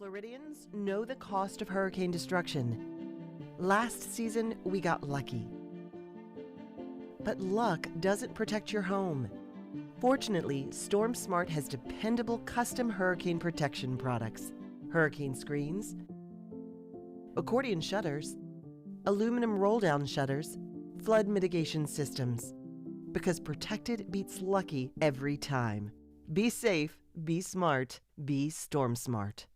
Floridians know the cost of hurricane destruction. Last season, we got lucky. But luck doesn't protect your home. Fortunately, Storm Smart has dependable custom hurricane protection products. Hurricane screens, accordion shutters, aluminum roll-down shutters, flood mitigation systems. Because protected beats lucky every time. Be safe, be smart, be Storm Smart.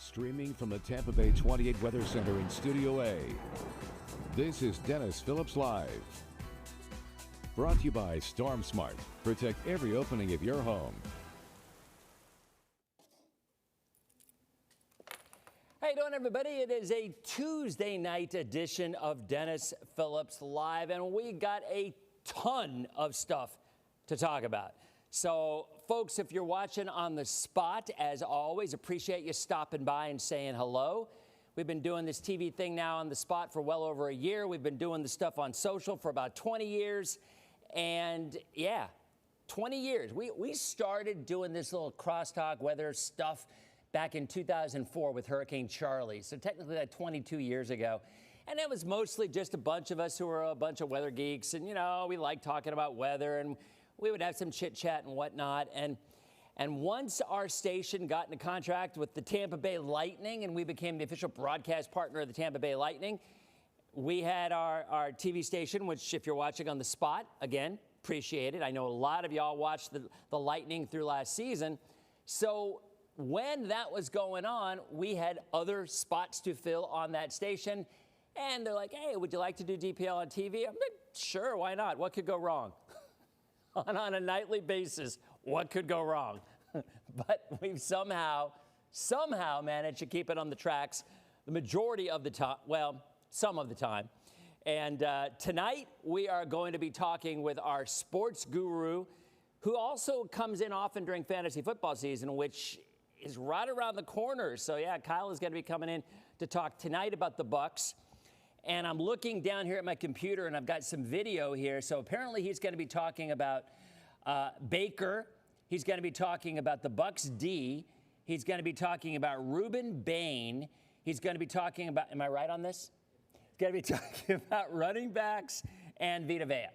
Streaming from the Tampa Bay 28 Weather Center in Studio A, this is Dennis Phillips Live. Brought to you by Storm Smart. Protect every opening of your home. How you doing, everybody? It is a Tuesday night edition of Dennis Phillips Live, and we got a ton of stuff to talk about. So, folks, if you're watching on the spot, as always, appreciate you stopping by and saying hello. We've been doing this TV thing now on the spot for well over a year. We've been doing the stuff on social for about 20 years. And, yeah, 20 years. We started doing this little crosstalk weather stuff back in 2004 with Hurricane Charlie. So, technically, like 22 years ago. And it was mostly just a bunch of us who were a bunch of weather geeks. And, you know, we like talking about weather, and we would have some chit chat and whatnot. And once our station got into contract with the Tampa Bay Lightning and we became the official broadcast partner of the Tampa Bay Lightning, we had our TV station, which if you're watching on the spot, again, appreciate it. I know a lot of y'all watched the Lightning through last season. So when that was going on, we had other spots to fill on that station. And they're like, hey, would you like to do DPL on TV? I'm like, sure, why not? What could go wrong? On a nightly basis, what could go wrong? But we've somehow managed to keep it on the tracks the majority of the time, well, some of the time. And tonight, we are going to be talking with our sports guru, who also comes in often during fantasy football season, which is right around the corner. So, yeah, Kyle is going to be coming in to talk tonight about the Bucs. And I'm looking down here at my computer, and I've got some video here. So apparently he's going to be talking about Baker. He's going to be talking about the Bucs D. He's going to be talking about Ruben Bain. He's going to be talking about, am I right on this? He's going to be talking about running backs and Vita Vea.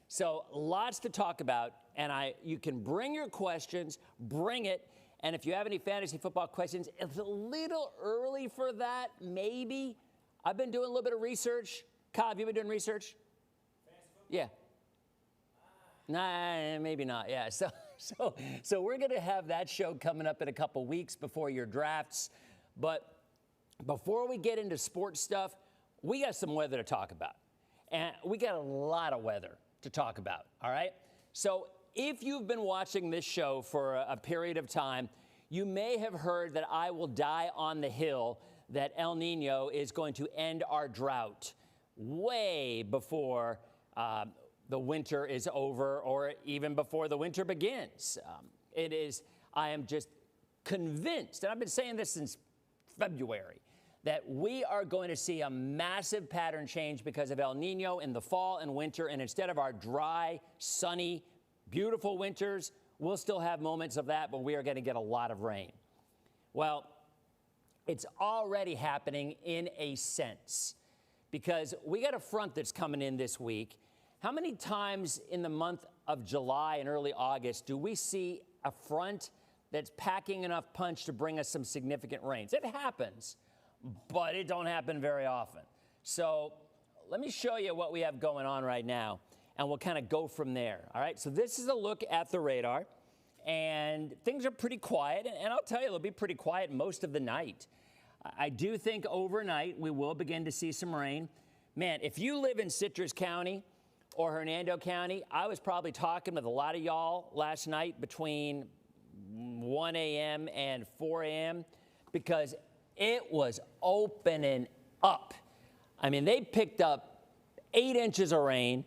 So lots to talk about. And you can bring your questions, bring it. And if you have any fantasy football questions, it's a little early for that, maybe. I've been doing a little bit of research. Kyle, have you been doing research? Yeah. Nah, maybe not. Yeah. So we're going to have that show coming up in a couple weeks before your drafts. But before we get into sports stuff, we got some weather to talk about. And we got a lot of weather to talk about. All right. So if you've been watching this show for a period of time, you may have heard that I will die on the hill that El Nino is going to end our drought way before the winter is over, or even before the winter begins. I am just convinced, and I've been saying this since February, that we are going to see a massive pattern change because of El Nino in the fall and winter. And instead of our dry, sunny, beautiful winters, we'll still have moments of that, but we are going to get a lot of rain. Well, it's already happening in a sense, because we got a front that's coming in this week. How many times in the month of July and early August do we see a front that's packing enough punch to bring us some significant rains. It happens, but it don't happen very often. So let me show you what we have going on right now, and we'll kind of go from there. All right, so this is a look at the radar, and things are pretty quiet, and I'll tell you, they'll be pretty quiet most of the night. I do think overnight we will begin to see some rain. Man, if you live in Citrus County or Hernando County, I was probably talking with a lot of y'all last night between 1 a.m. and 4 a.m. because it was opening up. I mean, they picked up 8 inches of rain,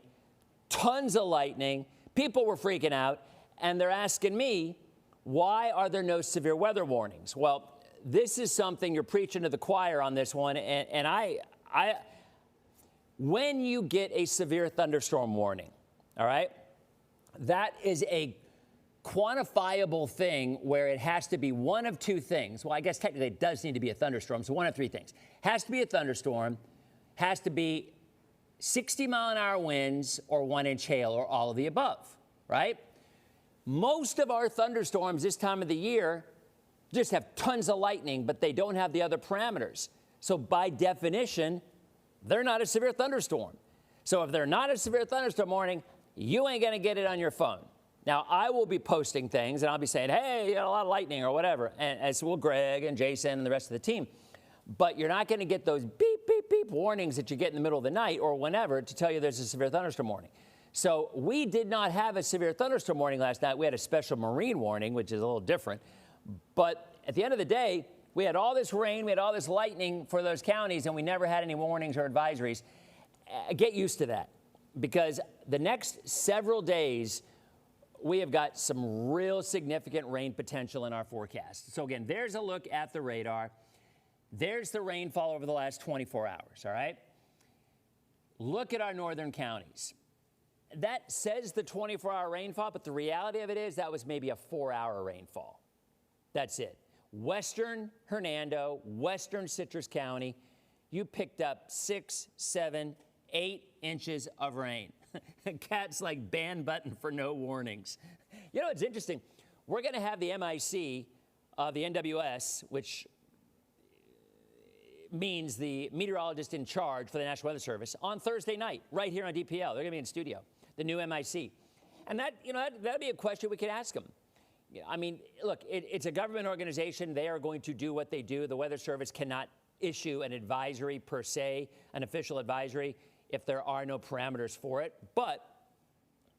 tons of lightning. People were freaking out, and they're asking me, why are there no severe weather warnings? Well, this is something you're preaching to the choir on this one, and I when you get a severe thunderstorm warning, all right, that is a quantifiable thing where it has to be one of two things. Well, I guess technically it does need to be a thunderstorm, so one of three things. Has to be a thunderstorm, has to be 60-mile-an-hour winds, or 1-inch hail, or all of the above, right? Most of our thunderstorms this time of the year just have tons of lightning, but they don't have the other parameters. So by definition, they're not a severe thunderstorm. So if they're not a severe thunderstorm warning, you ain't gonna get it on your phone. Now, I will be posting things, and I'll be saying, hey, you got a lot of lightning or whatever, and as will Greg and Jason and the rest of the team. But you're not gonna get those beep, beep, beep warnings that you get in the middle of the night or whenever to tell you there's a severe thunderstorm warning. So we did not have a severe thunderstorm warning last night. We had a special marine warning, which is a little different. But at the end of the day, we had all this rain, we had all this lightning for those counties, and we never had any warnings or advisories. Get used to that, because the next several days, we have got some real significant rain potential in our forecast. So again, there's a look at the radar. There's the rainfall over the last 24 hours, all right? Look at our northern counties. That says the 24-hour rainfall, but the reality of it is that was maybe a 4-hour rainfall. That's it. Western Hernando, western Citrus County, you picked up 6, 7, 8 inches of rain. Cat's like ban button for no warnings. You know, it's interesting. We're going to have the MIC of the NWS, which means the meteorologist in charge for the National Weather Service, on Thursday night, right here on DPL. They're going to be in studio, the new MIC. And that, you know, that'd be a question we could ask them. I mean, look, it's a government organization. They are going to do what they do. The Weather Service cannot issue an advisory per se, an official advisory, if there are no parameters for it. But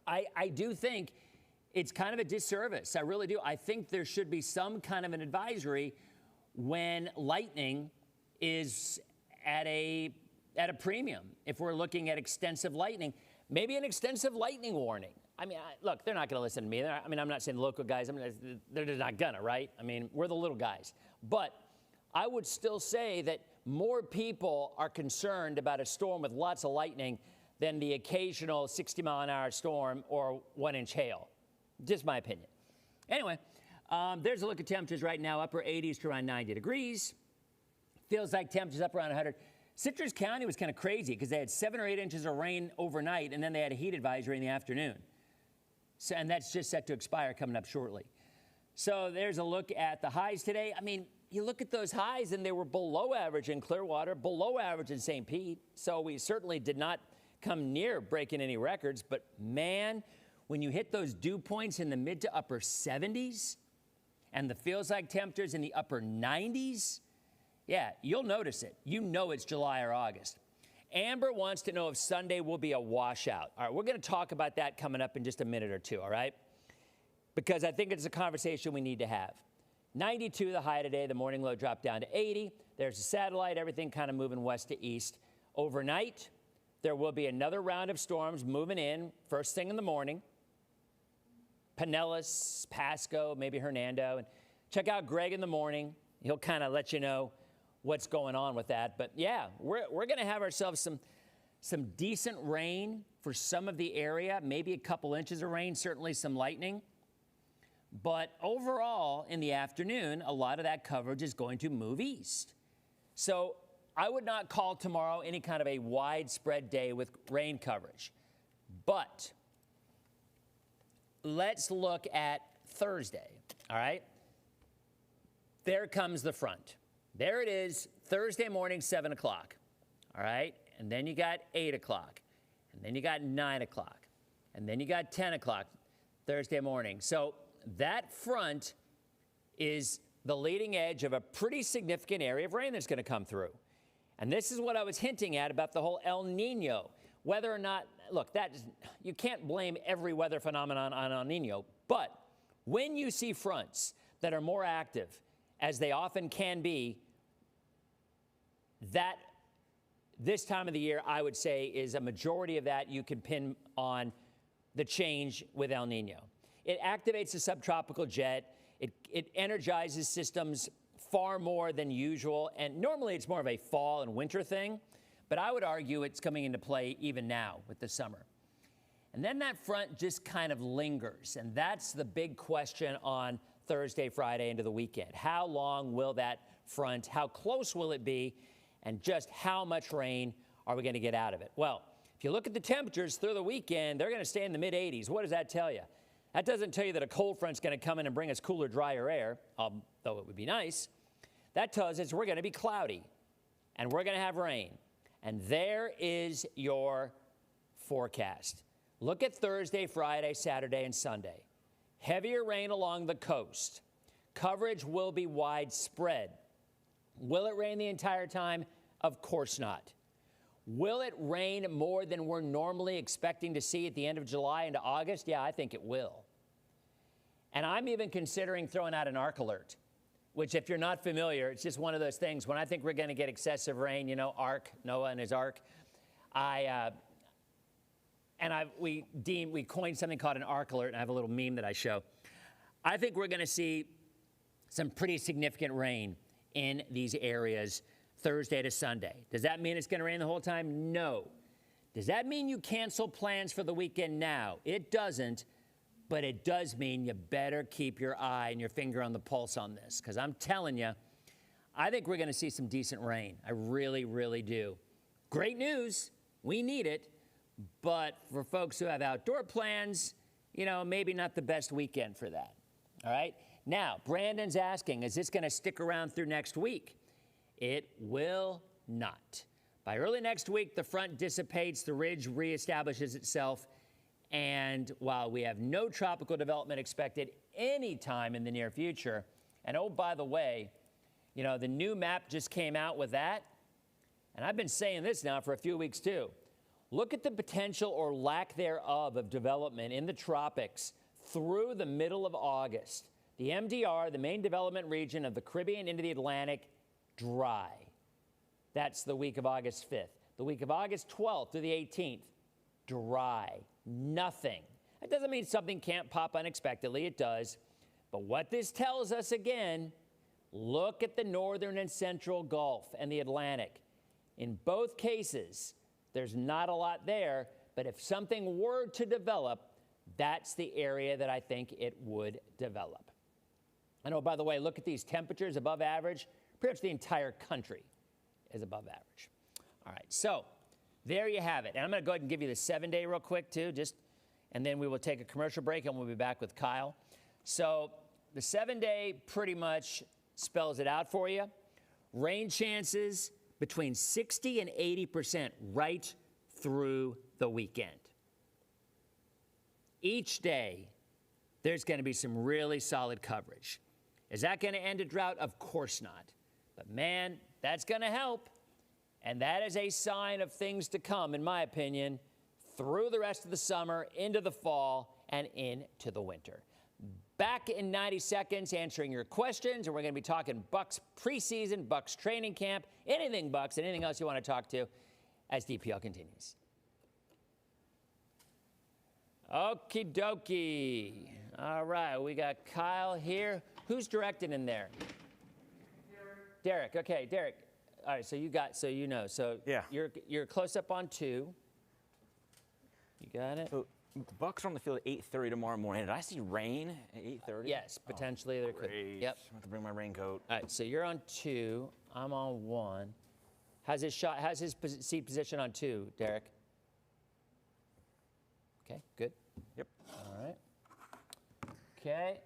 I do think it's kind of a disservice. I really do. I think there should be some kind of an advisory when lightning is at a premium. If we're looking at extensive lightning, maybe an extensive lightning warning. I mean, look, they're not going to listen to me. I mean, I'm not saying the local guys. I mean, they're just not gonna, right? I mean, we're the little guys. But I would still say that more people are concerned about a storm with lots of lightning than the occasional 60-mile-an-hour storm or 1-inch hail. Just my opinion. Anyway, there's a look at temperatures right now, upper 80s to around 90 degrees. Feels like temperatures up around 100. Citrus County was kind of crazy because they had 7 or 8 inches of rain overnight, and then they had a heat advisory in the afternoon. So, and that's just set to expire coming up shortly. So there's a look at the highs today. I mean, you look at those highs, and they were below average in Clearwater, below average in St. Pete. So we certainly did not come near breaking any records. But man, when you hit those dew points in the mid to upper 70s and the feels like temperatures in the upper 90s, yeah, you'll notice it. You know it's July or August. Amber wants to know if Sunday will be a washout. All right, we're going to talk about that coming up in just a minute or two, all right? Because I think it's a conversation we need to have. 92 the high today. The morning low dropped down to 80. There's the satellite, everything kind of moving west to east. Overnight, there will be another round of storms moving in first thing in the morning. Pinellas, Pasco, maybe Hernando. And check out Greg in the morning. He'll kind of let you know what's going on with that. But yeah, we're going to have ourselves some decent rain for some of the area, maybe a couple inches of rain, certainly some lightning. But overall, in the afternoon, a lot of that coverage is going to move east. So I would not call tomorrow any kind of a widespread day with rain coverage. But let's look at Thursday, all right? there comes the front. There it is, Thursday morning, 7 o'clock. All right? And then you got 8 o'clock. And then you got 9 o'clock. And then you got 10 o'clock Thursday morning. So that front is the leading edge of a pretty significant area of rain that's going to come through. And this is what I was hinting at about the whole El Nino. Whether or not, look, you can't blame every weather phenomenon on El Nino, but when you see fronts that are more active, as they often can be, that this time of the year, I would say, is a majority of that you can pin on the change with El Nino. It activates the subtropical jet. It energizes systems far more than usual, and normally it's more of a fall and winter thing, but I would argue it's coming into play even now with the summer. And then that front just kind of lingers, and that's the big question on Thursday, Friday, into the weekend. How long will that front, how close will it be, and just how much rain are we going to get out of it? Well, if you look at the temperatures through the weekend, they're going to stay in the mid-80s. What does that tell you? That doesn't tell you that a cold front's going to come in and bring us cooler, drier air, though it would be nice. That tells us we're going to be cloudy, and we're going to have rain. And there is your forecast. Look at Thursday, Friday, Saturday, and Sunday. Heavier rain along the coast. Coverage will be widespread. Will it rain the entire time? Of course not. Will it rain more than we're normally expecting to see at the end of July into August? Yeah, I think it will. And I'm even considering throwing out an arc alert, which, if you're not familiar, it's just one of those things. When I think we're going to get excessive rain, you know, ark, Noah and his ark, we coined something called an arc alert, and I have a little meme that I show. I think we're going to see some pretty significant rain in these areas Thursday to Sunday. Does that mean it's going to rain the whole time? No. Does that mean you cancel plans for the weekend now? It doesn't, but it does mean you better keep your eye and your finger on the pulse on this, because I'm telling you, I think we're going to see some decent rain. I really, really do. Great news. We need it. But for folks who have outdoor plans, you know, maybe not the best weekend for that. All right? Now, Brandon's asking, is this going to stick around through next week? It will not. By early next week, the front dissipates, the ridge reestablishes itself, and while we have no tropical development expected anytime in the near future, and oh, by the way, you know, the new map just came out with that, and I've been saying this now for a few weeks too. Look at the potential or lack thereof of development in the tropics through the middle of August. The MDR, the main development region of the Caribbean into the Atlantic, dry. That's the week of August 5th. The week of August 12th through the 18th, dry. Nothing. That doesn't mean something can't pop unexpectedly. It does. But what this tells us again, look at the northern and central Gulf and the Atlantic. In both cases, there's not a lot there, but if something were to develop, that's the area that I think it would develop. And oh, by the way, look at these temperatures above average. Pretty much the entire country is above average. All right, so there you have it. And I'm going to go ahead and give you the 7-day real quick, too, and then we will take a commercial break, and we'll be back with Kyle. So the 7-day pretty much spells it out for you. Rain chances between 60 and 80% right through the weekend. Each day, there's going to be some really solid coverage. Is that going to end a drought? Of course not. But man, that's going to help. And that is a sign of things to come, in my opinion, through the rest of the summer, into the fall, and into the winter. Back in 90 seconds answering your questions, and we're going to be talking Bucs preseason, Bucs training camp, anything Bucs, and anything else you want to talk to as DPL continues. Okie dokie. All right, we got Kyle here. Who's directing in there? Derek. Okay, Derek. All right, so you know. So yeah. You're close up on 2. You got it? So the Bucs are on the field at 8:30 tomorrow morning. Did I see rain at 8:30? Yes, potentially there could. Yep. I'm going to bring my raincoat. All right, so you're on 2. I'm on 1. How's his seat position on 2, Derek? Okay, good. Yep. All right. Okay,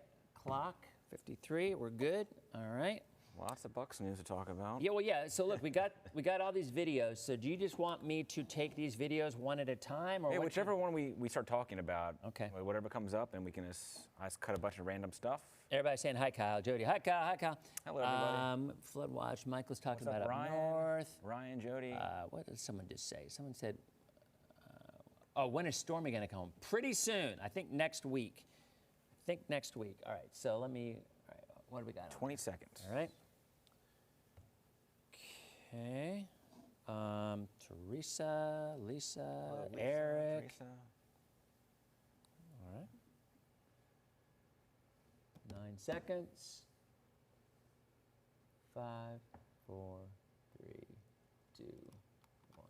clock 53. We're good. All right. Lots of Bucs news to talk about. Yeah, well, yeah. So look, we got all these videos. So do you just want me to take these videos one at a time, or Yeah, what whichever one we start talking about. Okay. Whatever comes up, and we can I just cut a bunch of random stuff. Everybody's saying hi, Kyle. Jody, hi, Kyle. Hi, Kyle. Hello, everybody. Flood watch. Michael's talking What's up, about Ryan? up north. Ryan, Jody. What did someone just say? Someone said, "Oh, when is Stormy going to come home?" Pretty soon. I think next week. All right. So let me. All right. What do we got? 20 seconds. All right. Okay. Teresa, Lisa, Eric. Teresa. All right. 9 seconds. 5, 4, 3, 2, 1.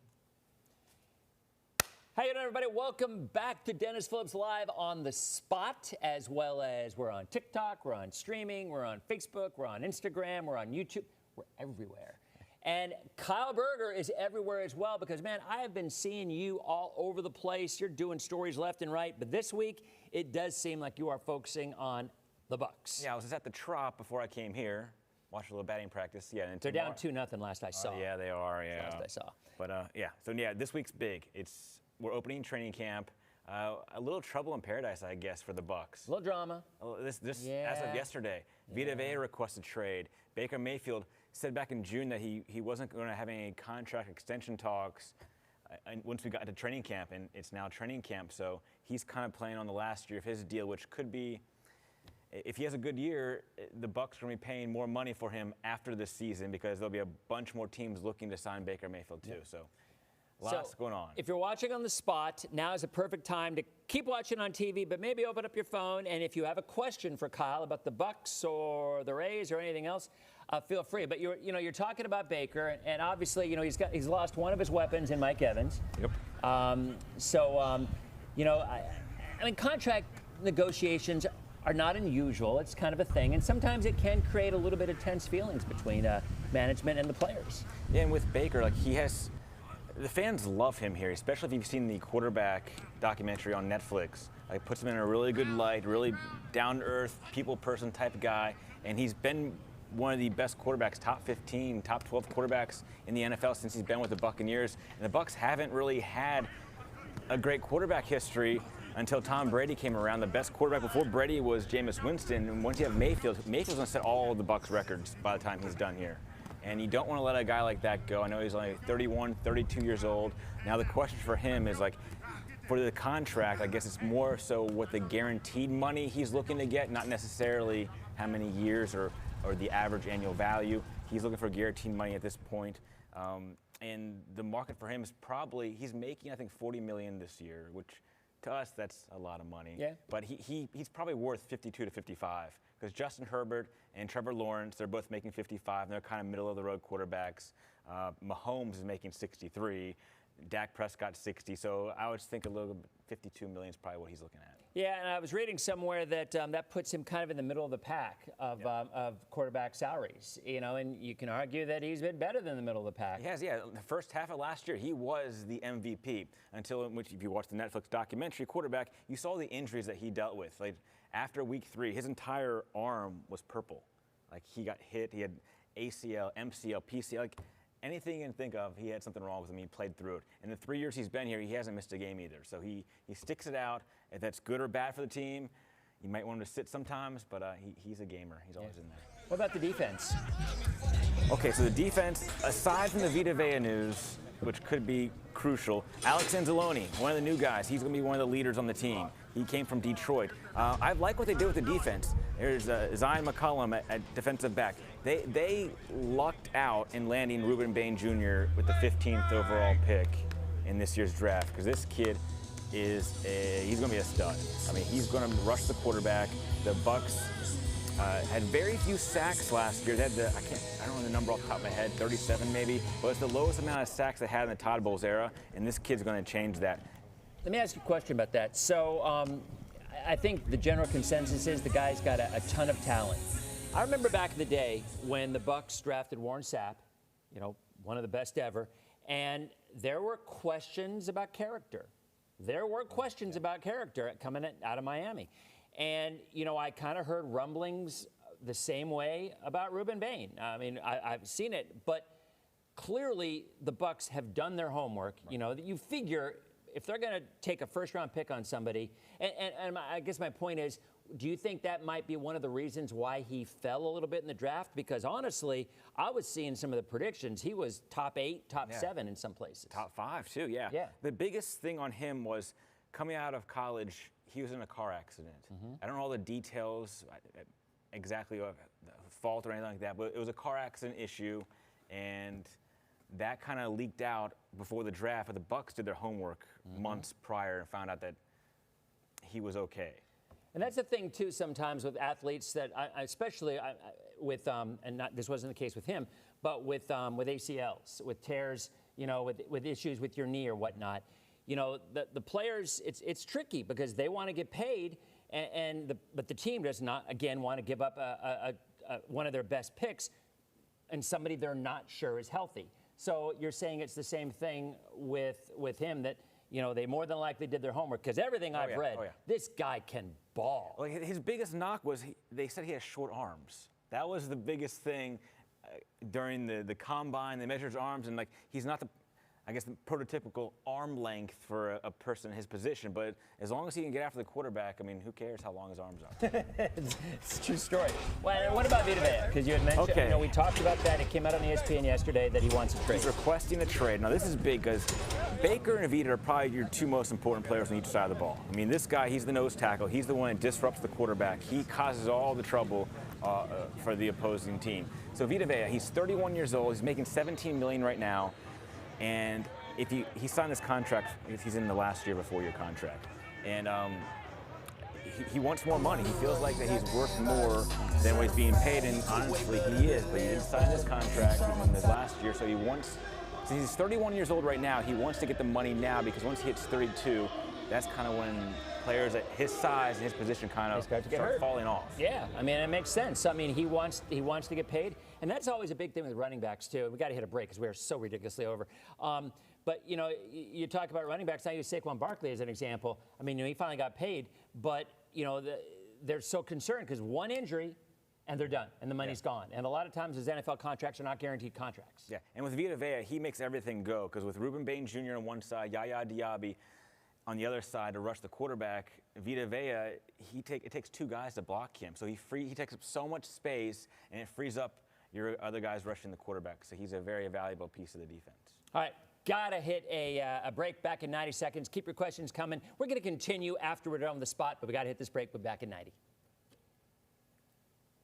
How you doing, everybody? Welcome back to Dennis Phillips Live on the Spot, as well as we're on TikTok, we're on streaming, we're on Facebook, we're on Instagram, we're on YouTube. We're everywhere. And Kyle Berger is everywhere as well because, man, I have been seeing you all over the place. You're doing stories left and right. But this week, it does seem like you are focusing on the Bucs. Yeah, I was just at the Trop before I came here, watched a little batting practice. Yeah, and They're down 2-0 last I saw. Yeah, they are. Yeah. Last I saw. But yeah, so yeah, this week's big. We're opening training camp. A little trouble in paradise, I guess, for the Bucs. A little drama. As Yeah. of yesterday, Vita Vea requested trade. Baker Mayfield said back in June that he wasn't going to have any contract extension talks once we got to training camp, and it's now training camp. So he's kind of playing on the last year of his deal, which could be, if he has a good year, the Bucs are going to be paying more money for him after this season because there'll be a bunch more teams looking to sign Baker Mayfield too. So lots going on. If you're watching on the Spot, now is a perfect time to keep watching on TV, but maybe open up your phone. And if you have a question for Kyle about the Bucs or the Rays or anything else, feel free. But you're talking about Baker, and obviously, he's lost one of his weapons in Mike Evans. Yep. I mean, contract negotiations are not unusual. It's kind of a thing, and sometimes it can create a little bit of tense feelings between management and the players. Yeah, and with Baker, the fans love him here, especially if you've seen the quarterback documentary on Netflix. It puts him in a really good light, really down-to-earth, people person type of guy, and he's been one of the best quarterbacks, top 15, top 12 quarterbacks in the NFL since he's been with the Buccaneers. And the Bucs haven't really had a great quarterback history until Tom Brady came around. The best quarterback before Brady was Jameis Winston, and once you have Mayfield's going to set all of the Bucs records by the time he's done here. And you don't want to let a guy like that go. I know he's only 31, 32 years old. Now the question for him is for the contract, I guess it's more so what the guaranteed money he's looking to get, not necessarily how many years or the average annual value. He's looking for guaranteed money at this point. And the market for him is he's making, I think, $40 million this year, which to us, that's a lot of money. Yeah. But he's probably worth 52 to 55 because Justin Herbert and Trevor Lawrence, they're both making 55, and they're kind of middle-of-the-road quarterbacks. Mahomes is making 63. Dak Prescott 60. So I would think 52 million is probably what he's looking at. Yeah, and I was reading somewhere that that puts him kind of in the middle of the pack of quarterback salaries. And you can argue that he's been better than the middle of the pack. He has, yeah. The first half of last year, he was the MVP until, if you watch the Netflix documentary, quarterback, you saw the injuries that he dealt with. After week 3, his entire arm was purple. He got hit. He had ACL, MCL, PCL. Anything you can think of, he had something wrong with him. He played through it. In the 3 years he's been here, he hasn't missed a game either. So he sticks it out. If that's good or bad for the team, you might want him to sit sometimes, but he's a gamer. He's always in there. What about the defense? Okay, so the defense, aside from the Vita Vea news, which could be crucial, Alex Anzalone, one of the new guys, he's going to be one of the leaders on the team. He came from Detroit. I like what they did with the defense. There's Zion McCollum at defensive back. They lucked out in landing Ruben Bain Jr. with the 15th overall pick in this year's draft because this kid he's going to be a stud. I mean, he's going to rush the quarterback. The Bucs had very few sacks last year. They had I don't know the number off the top of my head, 37 maybe, but it's the lowest amount of sacks they had in the Todd Bowles era, and this kid's going to change that. Let me ask you a question about that. So I think the general consensus is the guy's got a ton of talent. I remember back in the day when the Bucs drafted Warren Sapp, one of the best ever, and there were questions about character. About character coming out of Miami. And, I kind of heard rumblings the same way about Ruben Bain. I mean, I've seen it, but clearly the Bucs have done their homework. Right. You know, that you figure if they're going to take a first-round pick on somebody, and I guess my point is, do you think that might be one of the reasons why he fell a little bit in the draft? Because honestly, I was seeing some of the predictions. He was top 8, top 7 in some places. Top 5 too, yeah. The biggest thing on him was coming out of college, he was in a car accident. I don't know all the details exactly of the fault or anything like that, but it was a car accident issue, and that kind of leaked out before the draft. But the Bucs did their homework months prior and found out that he was okay. And that's the thing too. Sometimes with athletes that, especially with, and not this wasn't the case with him, but with ACLs, with tears, you know, with issues with your knee or whatnot. You know, the players, it's tricky because they want to get paid, but the team does not, again, want to give up one of their best picks and somebody they're not sure is healthy. So you're saying it's the same thing with him, that, you know, they more than likely did their homework, because everything I've read, this guy can ball. Well, his biggest knock was they said he has short arms. That was the biggest thing during the combine. They measured his arms, and like he's not the, I guess, the prototypical arm length for a person in his position. But as long as he can get after the quarterback, I mean, who cares how long his arms are? It's a true story. Well, what about Vita Vea? Because you had mentioned, you know, we talked about that. It came out on ESPN yesterday that he wants a trade. He's requesting a trade. Now, this is big because Baker and Vita are probably your two most important players on each side of the ball. I mean, this guy, he's the nose tackle. He's the one that disrupts the quarterback. He causes all the trouble for the opposing team. So Vita Vea, he's 31 years old. He's making $17 million right now. And if he signed this contract, if he's in the last year of a 4-year contract, and he wants more money. He feels like that he's worth more than what he's being paid, and honestly, he is. But he didn't sign this contract in this last year, so he wants. Since he's 31 years old right now, he wants to get the money now, because once he hits 32, that's kind of when players at his size and his position kind of start falling off. Yeah, I mean, it makes sense. I mean, he wants to get paid, and that's always a big thing with running backs too. We got to hit a break because we are so ridiculously over. But you know, you talk about running backs. I use Saquon Barkley as an example. I mean, you know, he finally got paid, but you know, they're so concerned because one injury, and they're done, and the money's gone. And a lot of times, his NFL contracts are not guaranteed contracts. Yeah, and with Vita Vea, he makes everything go, because with Ruben Bain Jr. on one side, Yaya Diaby on the other side to rush the quarterback, Vita Vea, it takes two guys to block him. So he takes up so much space, and it frees up your other guys rushing the quarterback. So he's a very valuable piece of the defense. All right. Gotta hit a break. Back in 90 seconds. Keep your questions coming. We're going to continue after we're done with the spot, but we got to hit this break. We're back in 90.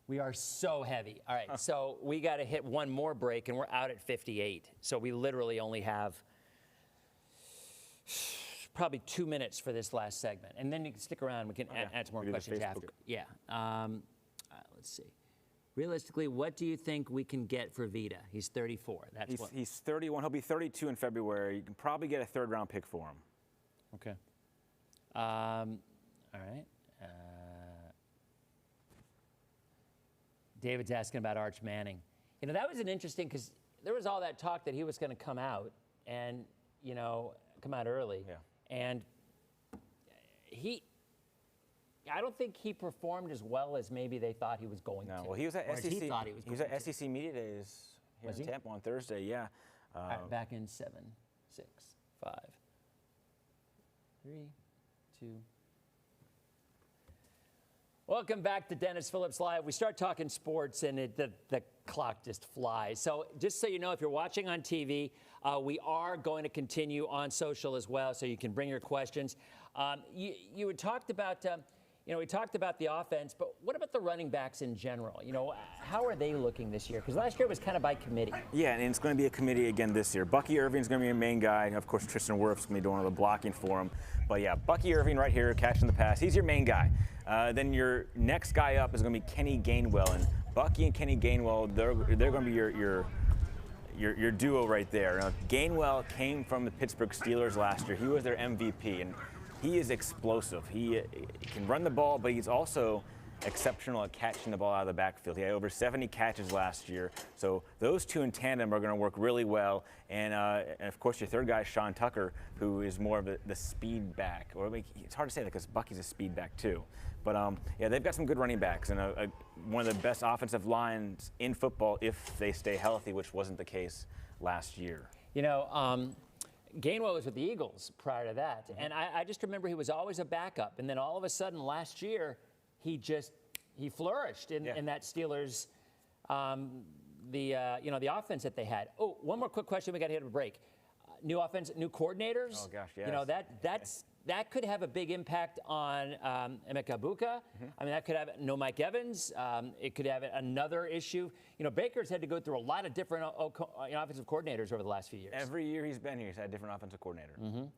We are so heavy. All right, so we got to hit one more break, and we're out at 58. So we literally only have probably 2 minutes for this last segment. And then you can stick around. We can add some more questions after. Yeah. Let's see. Realistically, what do you think we can get for Vita? He's 34. He's 31. He'll be 32 in February. You can probably get a third-round pick for him. Okay. All right. David's asking about Arch Manning. You know, that was an interesting, because there was all that talk that he was going to come out and, you know, come out early. Yeah. And I don't think he performed as well as maybe they thought he was going to. Well, he was at SEC. He was at SEC Media Days here in Tampa on Thursday. Yeah. Back in 7, 6, 5, 3, 2. Welcome back to Dennis Phillips Live. We start talking sports, and the clock just flies. So just so you know, if you're watching on TV, we are going to continue on social as well, so you can bring your questions. You had talked about, we talked about the offense, but what about the running backs in general? You know, how are they looking this year? Because last year it was kind of by committee. Yeah, and it's going to be a committee again this year. Bucky Irving's going to be your main guy. Of course, Tristan Wirf's going to be doing all the blocking for him. But yeah, Bucky Irving right here, catching the pass. He's your main guy. Then your next guy up is going to be Kenny Gainwell, and Bucky and Kenny Gainwell, they're going to be your duo right there. Now, Gainwell came from the Pittsburgh Steelers last year. He was their MVP, and he is explosive. He can run the ball, but he's also exceptional at catching the ball out of the backfield. He had over 70 catches last year. So those two in tandem are going to work really well. And of course, your third guy is Sean Tucker, who is more of the speed back. Or it's hard to say that because Bucky's a speed back too. But yeah, they've got some good running backs and one of the best offensive lines in football if they stay healthy, which wasn't the case last year. You know, Gainwell was with the Eagles prior to that, and I just remember he was always a backup, and then all of a sudden last year he flourished in that Steelers, the offense that they had. Oh, one more quick question, we got to hit a break. New offense, new coordinators. Oh gosh, yes. You know that could have a big impact on Emeka Egbuka. I mean, that could have no Mike Evans. It could have another issue. You know, Baker's had to go through a lot of different offensive coordinators over the last few years. Every year he's been here, he's had a different offensive coordinator.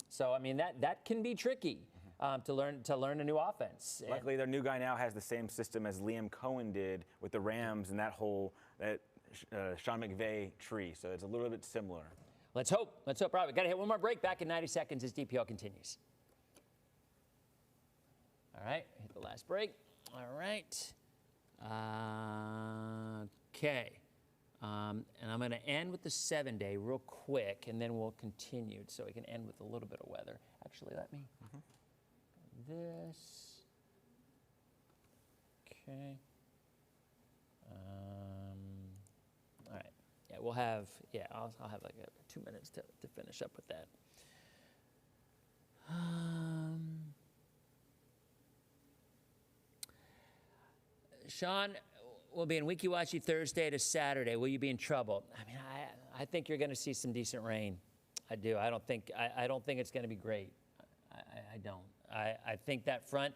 So I mean, that can be tricky to learn a new offense. Luckily, their new guy now has the same system as Liam Cohen did with the Rams and that Sean McVay tree. So it's a little bit similar. Let's hope. Let's hope. All right, we got to hit one more break. Back in 90 seconds as DPL continues. All right, hit the last break. All right. Okay. And I'm going to end with the 7-day real quick, and then we'll continue so we can end with a little bit of weather. Actually, let me this. Okay. All right. Yeah, we'll have. Yeah, I'll have like 2 minutes to finish up with that. Sean will be in Weeki Wachee Thursday to Saturday. Will you be in trouble? I mean, I think you're going to see some decent rain. I do. I don't think it's going to be great. I don't. I think the front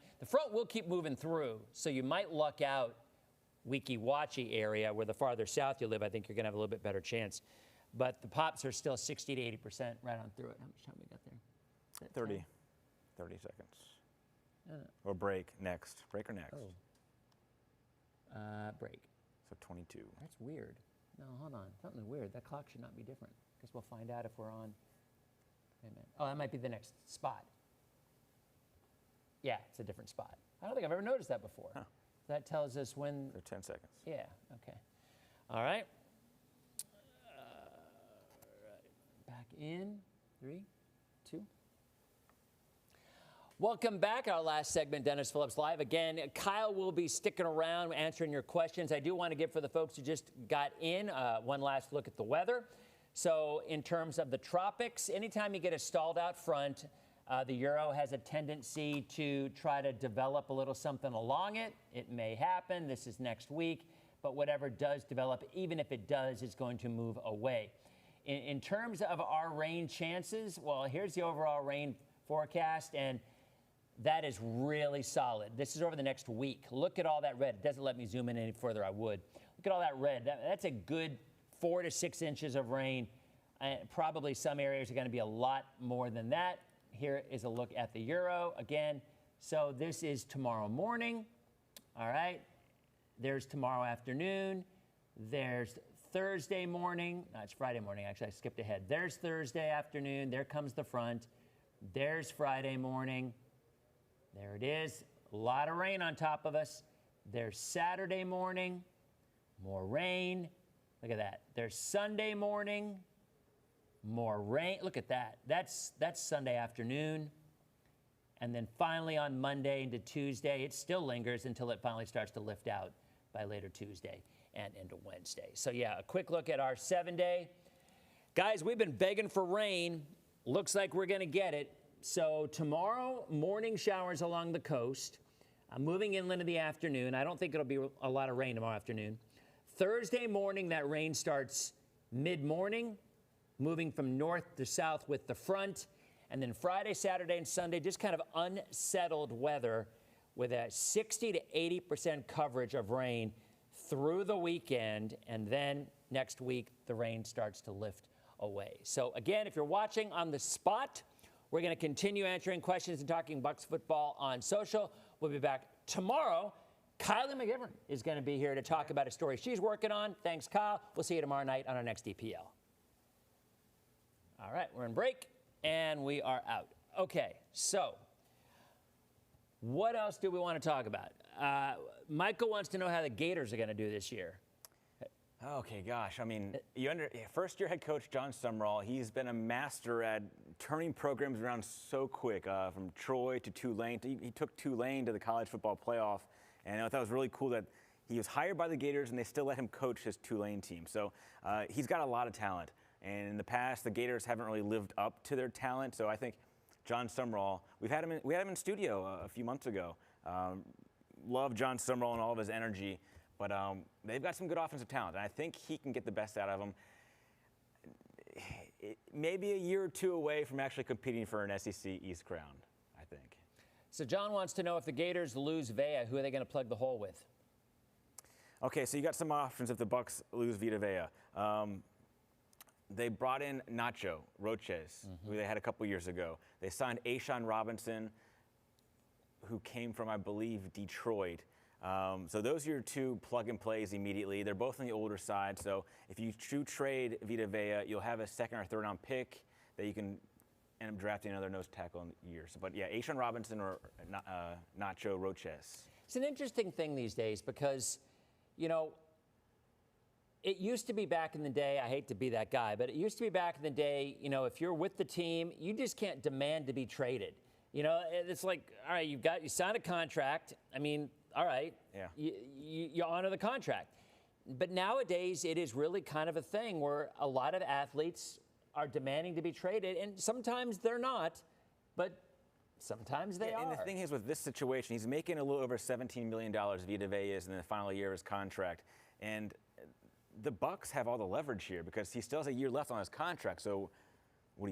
will keep moving through. So you might luck out Weeki Wachee area where the farther south you live. I think you're going to have a little bit better chance. But the pops are still 60 to 80% right on through it. How much time we got there? 30 seconds. Or break next. Break or next? Oh. Break. So 22. That's weird. No, hold on. Something weird. That clock should not be different. Guess we'll find out if we're on. Wait a minute. Oh, that might be the next spot. Yeah, it's a different spot. I don't think I've ever noticed that before. Huh. That tells us when. For 10 seconds. Yeah, okay. All right. Back in. 3, 2. Welcome back. Our last segment, Dennis Phillips Live. Again, Kyle will be sticking around answering your questions. I do want to give for the folks who just got in one last look at the weather. So in terms of the tropics, anytime you get a stalled out front, the Euro has a tendency to try to develop a little something along it. It may happen. This is next week. But whatever does develop, even if it does, is going to move away. In terms of our rain chances, well, here's the overall rain forecast. And that is really solid. This is over the next week. Look at all that red. It doesn't let me zoom in any further. I would. Look at all that red. That's a good 4 to 6 inches of rain. Probably some areas are going to be a lot more than that. Here is a look at the Euro again. So this is tomorrow morning. All right. There's tomorrow afternoon. There's Thursday morning. No, it's Friday morning. Actually, I skipped ahead. There's Thursday afternoon. There comes the front. There's Friday morning. There it is. A lot of rain on top of us. There's Saturday morning. More rain. Look at that. There's Sunday morning. More rain. Look at that. That's Sunday afternoon. And then finally on Monday into Tuesday, it still lingers until it finally starts to lift out by later Tuesday and into Wednesday. So yeah, a quick look at our 7-day. Guys, we've been begging for rain. Looks like we're going to get it. So tomorrow, morning showers along the coast. Moving inland in the afternoon. I don't think it'll be a lot of rain tomorrow afternoon. Thursday morning, that rain starts mid-morning, moving from north to south with the front. And then Friday, Saturday, and Sunday, just kind of unsettled weather with a 60 to 80% coverage of rain through the weekend. And then next week, the rain starts to lift away. So again, if you're watching on the spot, we're going to continue answering questions and talking Bucs football on social. We'll be back tomorrow. Kylie McGivern is going to be here to talk about a story she's working on. Thanks, Kyle. We'll see you tomorrow night on our next DPL. All right, we're in break, and we are out. Okay, so What else do we want to talk about? Michael wants to know how the Gators are going to do this year. Okay, gosh. I mean, first-year head coach John Sumrall, he's been a master at turning programs around so quick, from Troy to Tulane. He took Tulane to the college football playoff, and I thought it was really cool that he was hired by the Gators, and they still let him coach his Tulane team. So he's got a lot of talent, and in the past, the Gators haven't really lived up to their talent. So I think John Sumrall, we had him in studio a few months ago. Love John Sumrall and all of his energy. But they've got some good offensive talent, and I think he can get the best out of them. Maybe a year or two away from actually competing for an SEC East crown, I think. So John wants to know, if the Gators lose Vea, who are they going to plug the hole with? Okay, so you got some options if the Bucs lose Vita Vea. They brought in Nacho Roches, who they had a couple years ago. They signed Ashawn Robinson, who came from, I believe, Detroit. So those are your two plug-and-plays immediately. They're both on the older side, so if you do trade Vita Vea, you'll have a second or third round pick that you can end up drafting another nose tackle in years. But yeah, Ashawn Robinson or Nacho Roches. It's an interesting thing these days because, you know, it used to be back in the day, I hate to be that guy, but it used to be back in the day, you know, if you're with the team, you just can't demand to be traded. You know, it's like, all right, you signed a contract. I mean, all right, yeah. You honor the contract. But nowadays, it is really kind of a thing where a lot of athletes are demanding to be traded, and sometimes they're not, but sometimes they are. And the thing is, with this situation, he's making a little over $17 million Vita Vea is in the final year of his contract, and the Bucs have all the leverage here because he still has a year left on his contract. So, are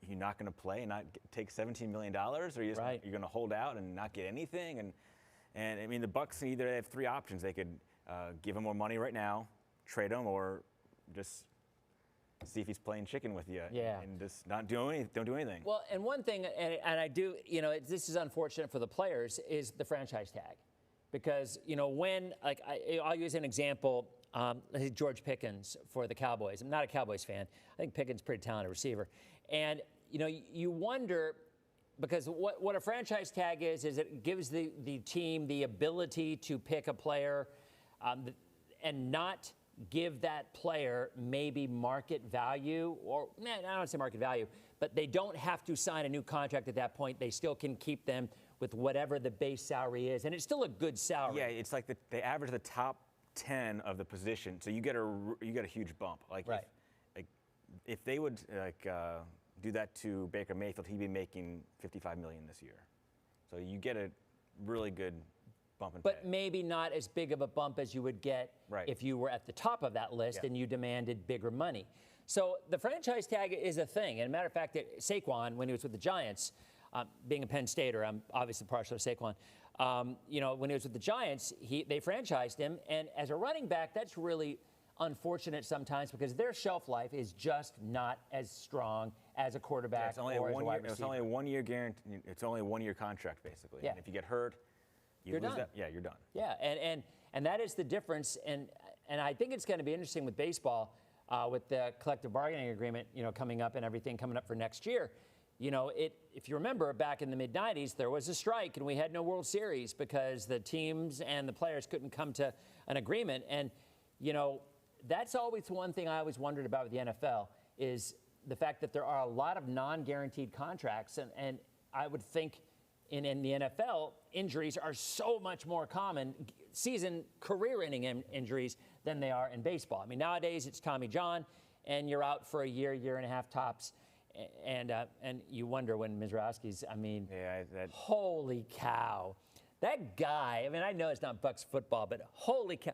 you not going to play and not take $17 million, or are you right. You're going to hold out and not get anything? And I mean, the Bucs either have three options. They could give him more money right now, trade him, or just see if he's playing chicken with you and just don't do anything. Well, and one thing, and I do, you know, this is unfortunate for the players, is the franchise tag. Because, you know, when, like, I'll use an example, George Pickens for the Cowboys. I'm not a Cowboys fan. I think Pickens is a pretty talented receiver. And, you know, you wonder, because what a franchise tag is it gives the team the ability to pick a player and not give that player maybe market value, or I don't want to say market value, but they don't have to sign a new contract at that point. They still can keep them with whatever the base salary is, and it's still a good salary. Yeah, it's like they average the top 10 of the position, so you get a huge bump. Like right. If they would do that to Baker Mayfield, he'd be making $55 million this year. So you get a really good bump in pay. But maybe not as big of a bump as you would get if you were at the top of that list and you demanded bigger money. So the franchise tag is a thing. And a matter of fact, Saquon, when he was with the Giants, being a Penn Stater, I'm obviously partial to Saquon. You know, when he was with the Giants, they franchised him. And as a running back, that's really unfortunate sometimes because their shelf life is just not as strong as a quarterback it's only or as a wide receiver. It's only a 1 year guarantee. It's only a 1 year contract basically. Yeah. And if you get hurt, you lose done. that. Yeah, you're done. Yeah, and that is the difference. And I think it's going to be interesting with baseball, with the collective bargaining agreement, you know, coming up and everything coming up for next year. You know, if you remember back in the mid-'90s, there was a strike and we had no World Series because the teams and the players couldn't come to an agreement. And, you know, that's always one thing I always wondered about with the NFL is the fact that there are a lot of non-guaranteed contracts. And I would think in the NFL, injuries are so much more common, career-ending injuries, than they are in baseball. I mean, nowadays it's Tommy John, and you're out for a year, year and a half tops. And you wonder when Mizraski's, I mean, holy cow. That guy, I mean, I know it's not Bucs football, but holy cow.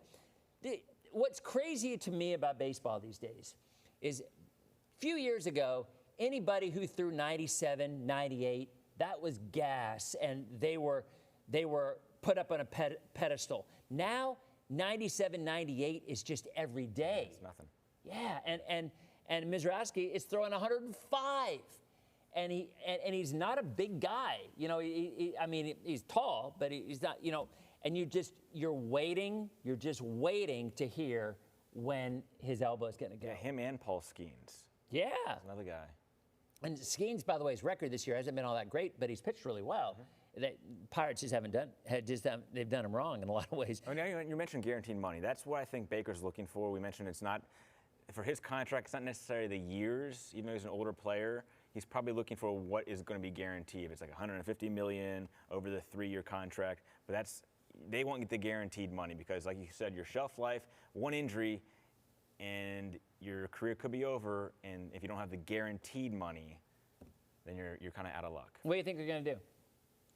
What's crazy to me about baseball these days is a few years ago, anybody who threw 97, 98, that was gas, and they were put up on a pedestal. Now, 97, 98 is just every day. It's nothing. Yeah, and Mizraski is throwing 105, and he's not a big guy. You know, I mean, he's tall, but he's not. You know, and you're just waiting to hear when his elbow is going to go. Yeah, him and Paul Skeens. Yeah, That's another guy. And Skeens, by the way, his record this year hasn't been all that great, but he's pitched really well. Pirates just they've done them wrong in a lot of ways. Oh, now you mentioned guaranteed money. That's what I think Baker's looking for. We mentioned it's not, for his contract, it's not necessarily the years, even though he's an older player. He's probably looking for what is going to be guaranteed. If it's like $150 million over the 3-year contract, but they won't get the guaranteed money because, like you said, your shelf life, one injury, and your career could be over. And if you don't have the guaranteed money, then you're kind of out of luck. What do you think they're going to do?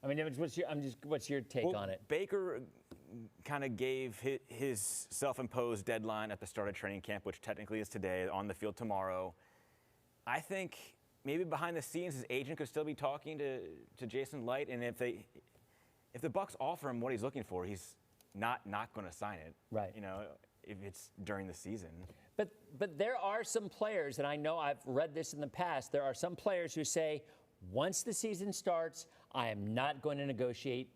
I mean, what's your take on it? Baker kind of gave his self-imposed deadline at the start of training camp, which technically is today, on the field tomorrow. I think maybe behind the scenes, his agent could still be talking to Jason Light, and if the Bucs offer him what he's looking for, he's not going to sign it. Right. You know, if it's during the season. But there are some players, and I know I've read this in the past, there are some players who say, once the season starts, I am not going to negotiate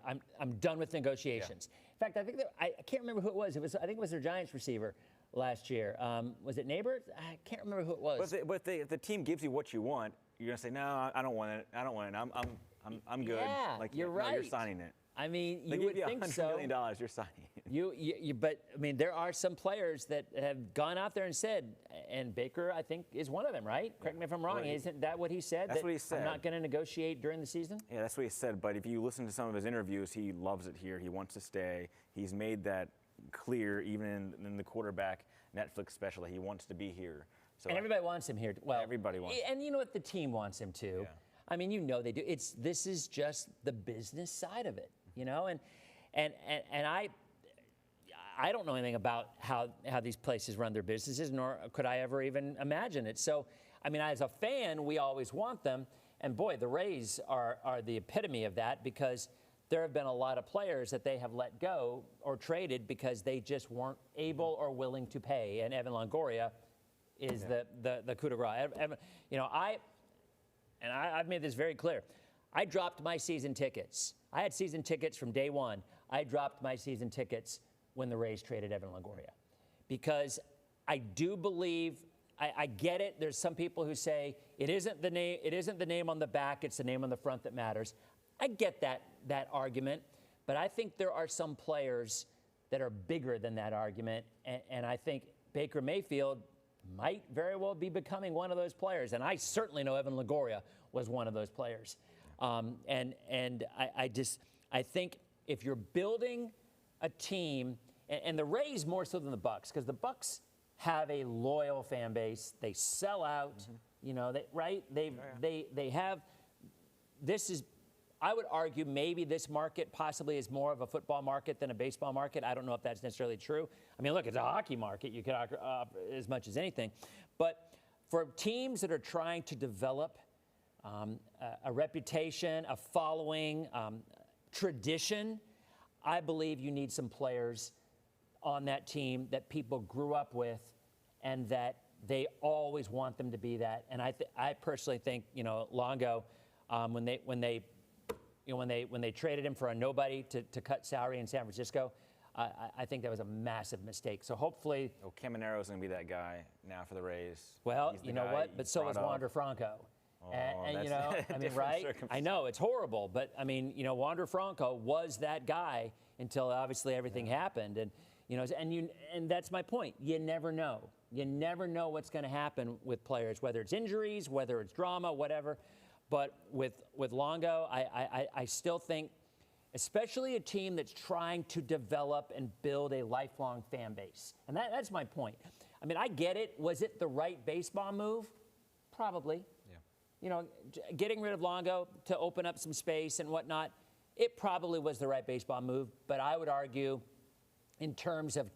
I'm done with negotiations. Yeah. In fact, I think I can't remember who it was. I think it was their Giants receiver last year. Was it Neighbors? I can't remember who it was. But if the team gives you what you want, you're gonna say, no, I don't want it. I don't want it. I'm good. Yeah, like, you're right. No, you're signing it. I mean, they you would think so. $100 million, you're signing it. But I mean, there are some players that have gone out there and said, and Baker, I think, is one of them, right? Correct me if I'm wrong. Isn't that what he said? That's what he said. I'm not going to negotiate during the season? Yeah, that's what he said. But if you listen to some of his interviews, he loves it here. He wants to stay. He's made that clear, even in the quarterback Netflix special, that he wants to be here. So and everybody wants him here. Well, everybody wants him. And you know what? The team wants him too. Yeah. I mean, you know they do. This is just the business side of it, you know? And I don't know anything about how these places run their businesses, nor could I ever even imagine it. So, I mean, as a fan, we always want them. And boy, the Rays are the epitome of that, because there have been a lot of players that they have let go or traded because they just weren't able or willing to pay. And Evan Longoria is the coup de grace. You know, I've made this very clear. I dropped my season tickets. I had season tickets from day one. I dropped my season tickets when the Rays traded Evan Longoria, because I do believe, I get it. There's some people who say it isn't the name on the back, it's the name on the front that matters. I get that argument, but I think there are some players that are bigger than that argument, and I think Baker Mayfield might very well be becoming one of those players, and I certainly know Evan Longoria was one of those players. I think if you're building a team, and the Rays more so than the Bucs, because the Bucs have a loyal fan base. They sell out, you know, they have, this is, I would argue maybe this market possibly is more of a football market than a baseball market. I don't know if that's necessarily true. I mean, look, it's a hockey market. You could as much as anything. But for teams that are trying to develop a reputation, a following, tradition, I believe you need some players on that team that people grew up with and that they always want them to be that. And I personally think, you know, Longo, when they traded him for a nobody to cut salary in San Francisco, I think that was a massive mistake. So hopefully, Caminero's going to be that guy now for the Rays. Well, you know what? But so is Wander Franco. And you know, I mean, right? I know it's horrible, but I mean, you know, Wander Franco was that guy until obviously everything happened, and you know, and that's my point. You never know. You never know what's going to happen with players, whether it's injuries, whether it's drama, whatever. But with Longo, I still think, especially a team that's trying to develop and build a lifelong fan base, and that's my point. I mean, I get it. Was it the right baseball move? Probably. You know, getting rid of Longo to open up some space and whatnot, it probably was the right baseball move. But I would argue, in terms of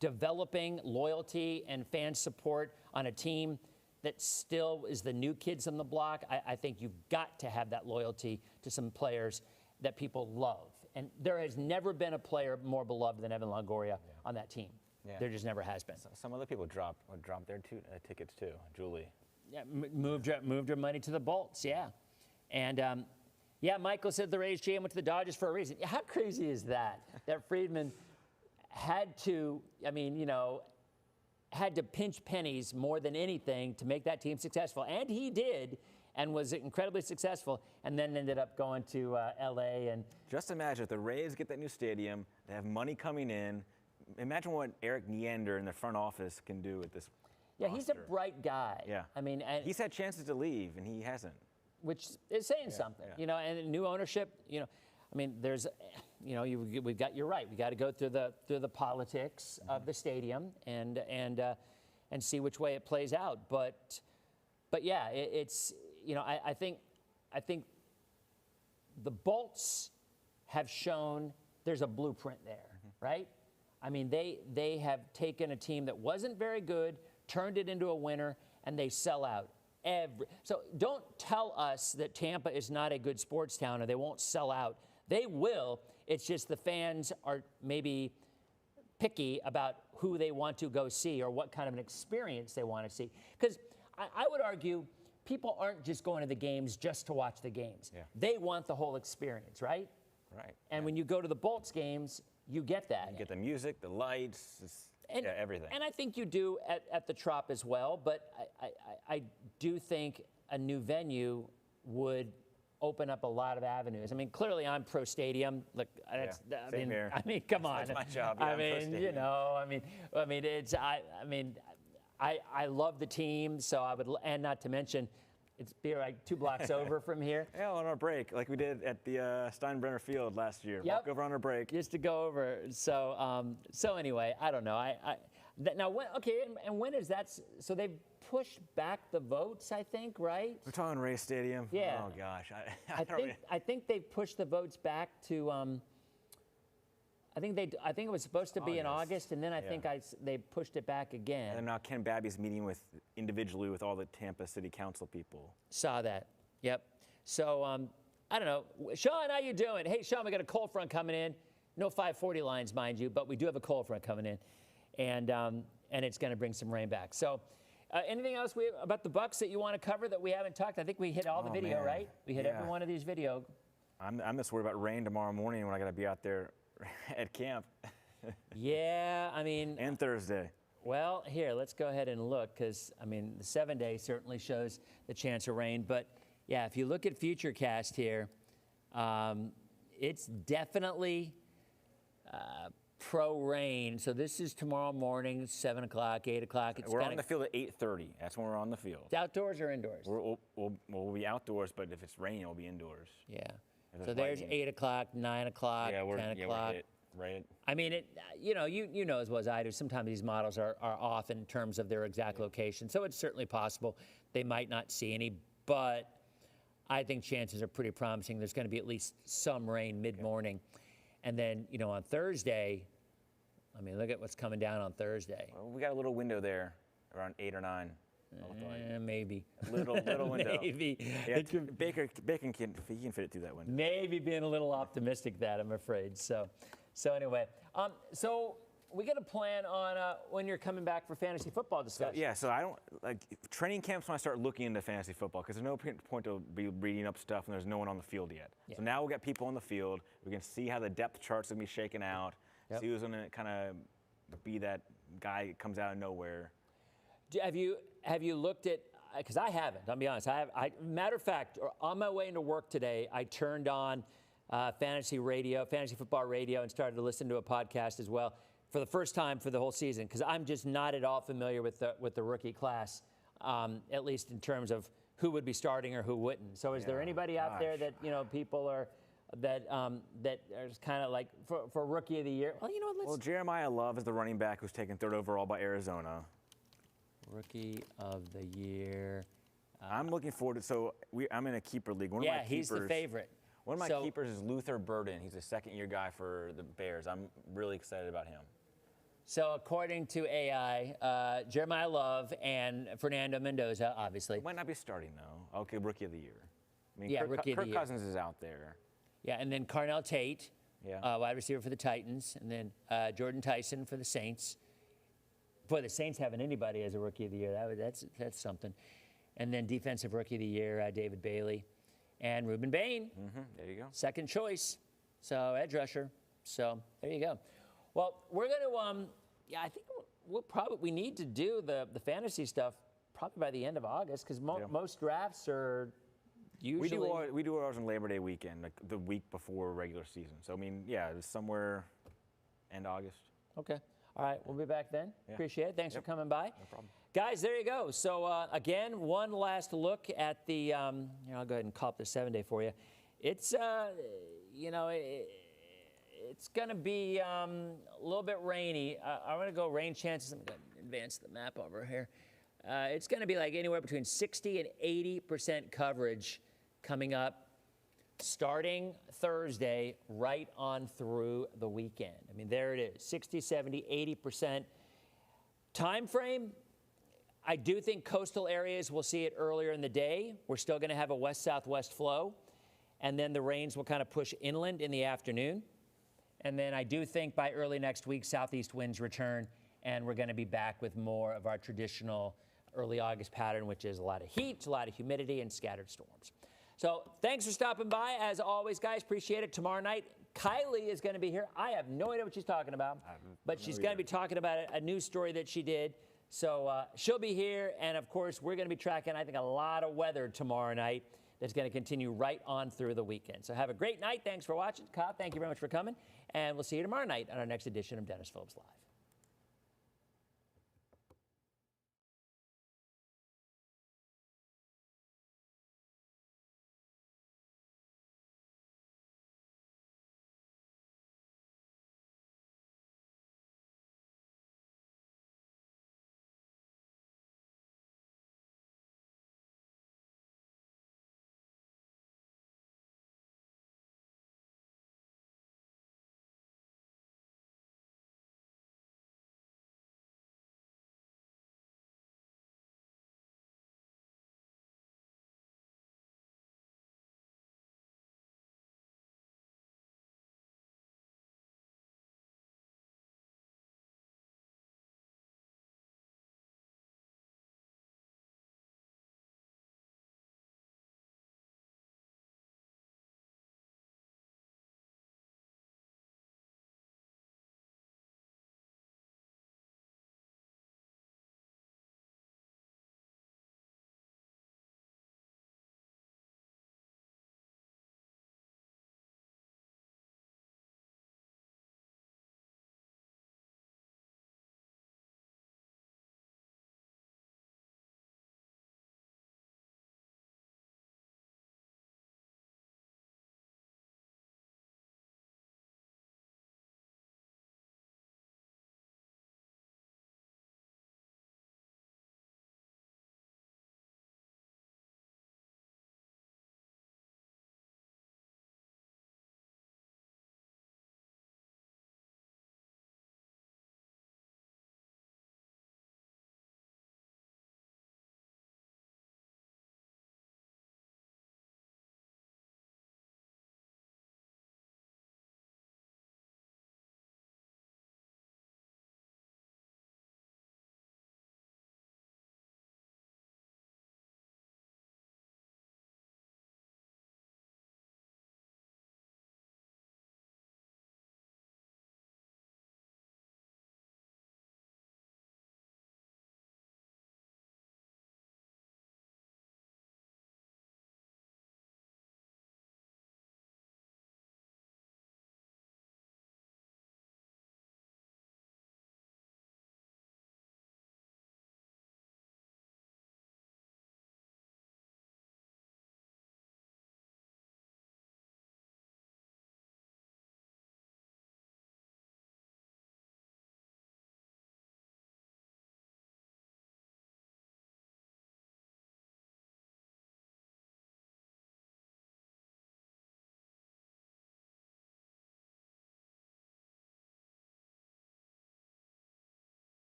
developing loyalty and fan support on a team that still is the new kids on the block, I think you've got to have that loyalty to some players that people love. And there has never been a player more beloved than Evan Longoria on that team. Yeah. There just never has been. Some other people dropped their tickets too. Julie. Yeah, moved her money to the Bolts, yeah. And, Michael said the Rays GM went to the Dodgers for a reason. How crazy is that? That Friedman had to, I mean, you know, had to pinch pennies more than anything to make that team successful. And he did. and was incredibly successful, and then ended up going to L.A. and Just imagine if the Rays get that new stadium, they have money coming in. Imagine what Eric Neander in the front office can do with this. yeah, he's a roster. bright guy. Yeah. I mean, and He's had chances to leave, and he hasn't. which is saying something, yeah. you know. And new ownership, you know, I mean, there's, you know, we've got. You're right. We got to go through the politics of the stadium and see which way it plays out. But yeah, it's, you know, I think the Bolts have shown there's a blueprint there, right? I mean, they have taken a team that wasn't very good, turned it into a winner, and they sell out. So don't tell us that Tampa is not a good sports town or they won't sell out. They will. It's just the fans are maybe picky about who they want to go see or what kind of an experience they want to see. Because I would argue people aren't just going to the games just to watch the games. Yeah. They want the whole experience, right? Right. And when you go to the Bolts games, you get that. You get the music, the lights, everything. And I think you do at the Trop as well, but I do think a new venue would open up a lot of avenues. I mean, clearly I'm pro stadium. Look, that's, same here. I mean, come on. That's my job. Yeah, I I'm pro mean, stadium. you know, I love the team, so I would, and not to mention, it's be like 2 blocks over from here. Yeah, on our break, like we did at the Steinbrenner Field last year. Yep. Walk over on our break. Just to go over. So anyway, I don't know. Now when, okay, and when is that? So they've pushed back the votes, I think, right? We're talking Ray Stadium. Yeah. Oh gosh, I think they've pushed the votes back to. I think it was supposed to be in August, and then I think they pushed it back again. And now Ken Babby's meeting individually with all the Tampa City Council people. Saw that. Yep. So I don't know. Sean, how you doing? Hey, Sean, we got a cold front coming in. No 540 lines, mind you, but we do have a cold front coming in, and it's going to bring some rain back. So. Anything else about the Bucs that you want to cover that we haven't talked? I think we hit all the video, man. right? We hit every one of these video. I'm just worried about rain tomorrow morning when I got to be out there at camp. Yeah, I mean. And Thursday. Well, here, let's go ahead and look, because, I mean, the 7-day certainly shows the chance of rain. But, yeah, if you look at Futurecast here, it's definitely pro-rain. So this is tomorrow morning, 7 o'clock, 8 o'clock. We're on the field at 8:30. That's when we're on the field. It's outdoors or indoors? We'll be outdoors, but if it's raining, we'll be indoors. Yeah. If So it's there's lightning. 8 o'clock, 9 o'clock, 10 We're o'clock. hit, right? I mean, you know as well as I do, sometimes these models are off in terms of their exact location. So it's certainly possible they might not see any, but I think chances are pretty promising. There's going to be at least some rain mid-morning. And then, you know, on Thursday, I mean, look at what's coming down on Thursday. Well, we got a little window there, around 8 or 9. Maybe. Little window. Maybe. Yeah, Baker can fit it through that window. Maybe being a little optimistic that, I'm afraid. So anyway, so we got a plan on when you're coming back for fantasy football discussion. So I don't like training camps when I start looking into fantasy football because there's no point to be reading up stuff and there's no one on the field yet. Yeah. So now we got people on the field. We can see how the depth charts are gonna be shaken out. Yep. See who's gonna kind of be that guy that comes out of nowhere. Have you looked at? Because I haven't. I'll be honest. Matter of fact, on my way into work today, I turned on fantasy football radio, and started to listen to a podcast as well for the first time for the whole season. Because I'm just not at all familiar with the rookie class, at least in terms of who would be starting or who wouldn't. So is there anybody out there that people are? That are kind of like for rookie of the year. Well, you know what? Well, Jeremiah Love is the running back who's taken 3rd overall by Arizona. Rookie of the year. I'm looking forward to. So I'm in a keeper league. One of my he's the keepers- favorite. One of my keepers is Luther Burden. He's a 2nd-year guy for the Bears. I'm really excited about him. So according to AI, Jeremiah Love and Fernando Mendoza, obviously. Might not be starting though. Okay, rookie of the year. I mean, Yeah, Kirk, rookie of the Kirk year. Cousins is out there. Yeah, and then Carnell Tate, Yeah. wide receiver for the Titans, and then Jordan Tyson for the Saints. Boy, the Saints having anybody as a rookie of the year, that's something. And then defensive rookie of the year, David Bailey, and Reuben Bain. There you go. 2nd choice, so edge rusher. So there you go. Well, we're going to, I think we need to do the fantasy stuff probably by the end of August because most drafts are Usually, we do ours on Labor Day weekend, like the week before regular season. So I mean, yeah, it's somewhere end August. Okay. All right. We'll be back then. Yeah. Appreciate it. Thanks for coming by. No problem. Guys, there you go. So again, one last look at the. I'll go ahead and call up the 7-day for you. It's it's going to be a little bit rainy. I'm going to go rain chances. I'm going to advance the map over here. It's going to be like anywhere between 60 and 80% coverage coming up starting Thursday right on through the weekend. I mean, there it is, 60, 70, 80%. Time frame, I do think coastal areas will see it earlier in the day. We're still going to have a west-southwest flow, and then the rains will kind of push inland in the afternoon. And then I do think by early next week, southeast winds return, and we're going to be back with more of our traditional early August pattern, which is a lot of heat, a lot of humidity, and scattered storms. So thanks for stopping by. As always, guys, appreciate it. Tomorrow night, Kylie is going to be here. I have no idea what she's talking about, but she's going to be talking about a news story that she did. So she'll be here, and of course, we're going to be tracking, I think, a lot of weather tomorrow night that's going to continue right on through the weekend. So have a great night. Thanks for watching. Kyle, thank you very much for coming, and we'll see you tomorrow night on our next edition of Dennis Phillips Live.